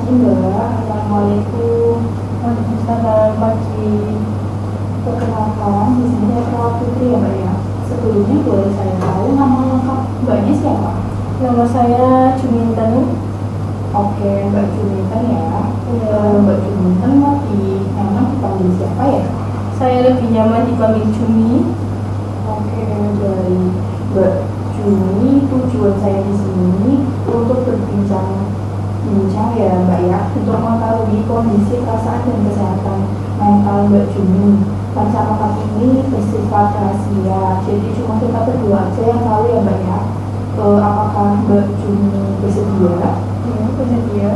Pagi Mbak, Assalamualaikum. Waalaikumsalam pagi. Perkenalkan, di sini saya Putri ya Mbak ya. Sebelumnya boleh saya tahu nama lengkap Mbaknya siapa? Nama saya Juminten. Oke, Mbak Juminten ya. Iya. Mbak Juminten lebih nyaman dipanggil siapa ya? Saya lebih nyaman dipanggil Jumi. Oke, dari Mbak Jumi, tujuan saya di sini untuk berbincang ya Mbak ya, untuk mengetahui kondisi perasaan dan kesehatan mental Mbak Jumi. Percakapan ini bersifat rahasia, jadi cuma kita berdua aja yang tahu ya Mbak ya. Apakah Mbak Jumi bersedia? Ya, bersedia.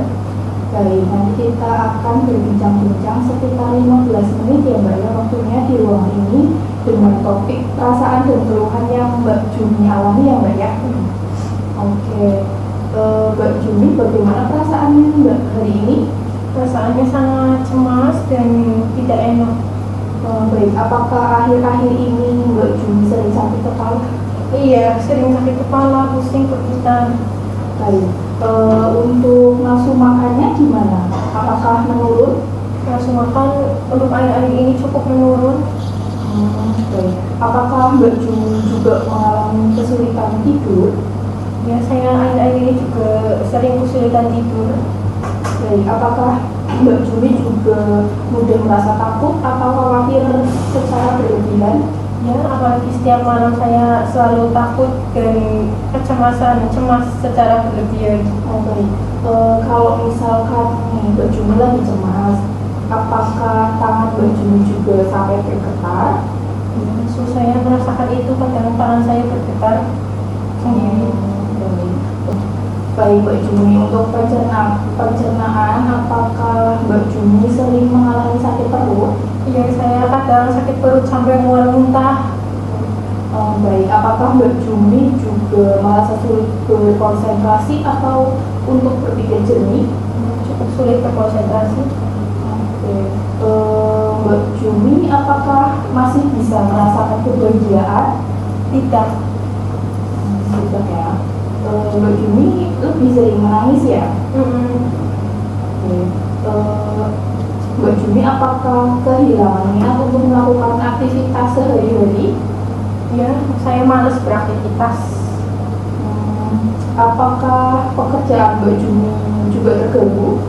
Baik, nanti kita akan berbincang-bincang sekitar 15 menit ya Mbak ya, waktunya di ruang ini dengan topik perasaan dan keluhan yang Mbak Jumi alami ya Mbak ya. Oke, Mbak Jumi, bagaimana perasaannya Mbak hari ini? Perasaannya sangat cemas dan tidak enak. Baik, apakah akhir-akhir ini Mbak Jumi sering sakit kepala? Iya, sering sakit kepala, pusing, kepikiran. Baik, untuk nafsu makannya gimana? Apakah menurun? Nafsu makan untuk akhir-akhir ini cukup menurun. Baik, apakah Mbak Jumi juga mengalami kesulitan tidur? Ya, saya akhir-akhir ini juga sering kesulitan tidur. Baik, apakah Mbak Jumi juga mudah merasa takut atau khawatir secara berlebihan? Ya, apalagi setiap malam saya selalu takut dan cemas secara berlebihan. Baik, kalau misalkan nih, Mbak Jumi lagi cemas, apakah tangan Mbak Jumi juga sampai bergetar? Ya, so saya merasakan itu, kadang tangan saya bergetar sendiri. Baik Mbak Jumi, untuk pencernaan apakah Mbak Jumi sering mengalami sakit perut? Iya, saya kadang sakit perut sampai mual muntah. Baik, apakah Mbak Jumi juga merasa sulit berkonsentrasi atau untuk berpikir jernih? Cukup sulit berkonsentrasi. Oke. Mbak Jumi, apakah masih bisa merasakan kebahagiaan? Tidak. Tidak ya. Mbak Jumi lebih sering menangis ya? Oke. Mbak Jumi, apakah kehilangan minat untuk melakukan aktivitas sehari-hari? Ya, saya malas beraktivitas. Apakah pekerjaan Mbak Jumi juga terganggu?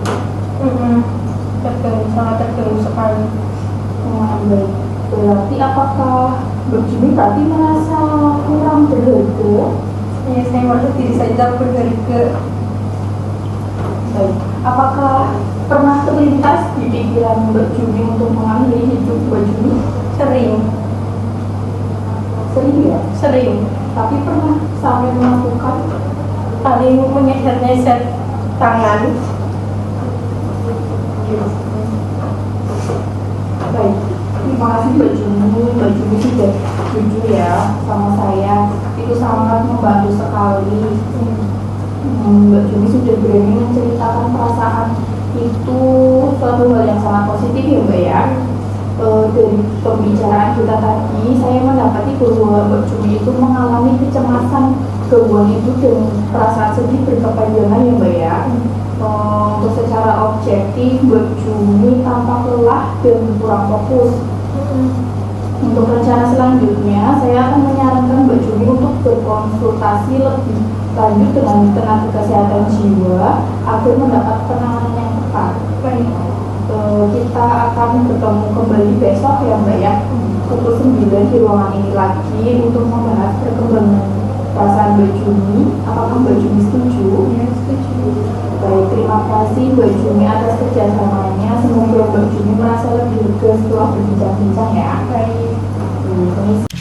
Terganggu, sangat terganggu sekali. Baik. Berarti apakah Mbak Jumi berarti merasa kurang berharga? Ya, saya merasa diri saya tidak berharga. Baik. Apakah pernah terlintas di pikiran Mbak Jumi untuk mengakhiri hidup Mbak Jumi? Sering. Sering ya? Sering. Tapi pernah sampai melakukan? Paling menyeset-nyeset tangan. Baik, terima kasih Mbak Jumi. Mbak Jumi sudah jujur ya sama saya, itu sangat membantu sekali. Mbak Jumi sudah berani menceritakan perasaan, itu suatu hal yang sangat positif ya Mbak ya. Dari pembicaraan kita tadi, saya mendapati bahwa Mbak Jumi itu mengalami kecemasan, gangguan hidup dan perasaan sedih berkepanjangan ya Mbak ya. Untuk secara objektif, Mbak Jumi tampak lelah dan kurang fokus. Untuk rencana selanjutnya, saya akan menyarankan Mbak Jumi untuk berkonsultasi lebih lanjut dengan tenaga kesehatan jiwa agar mendapat penanganan yang tepat. Baik. Kita akan bertemu kembali besok ya Mbak ya, pukul 9 di ruangan ini lagi untuk membahas perkembangan perasaan Mbak Jumi. Apakah Mbak Jumi setuju? Ya, setuju. Baik, terima kasih Mbak Jumi atas kerjasamanya. Semoga Mbak Jumi merasa lebih lega setelah berbincang-bincang ya. Baik. Permisi.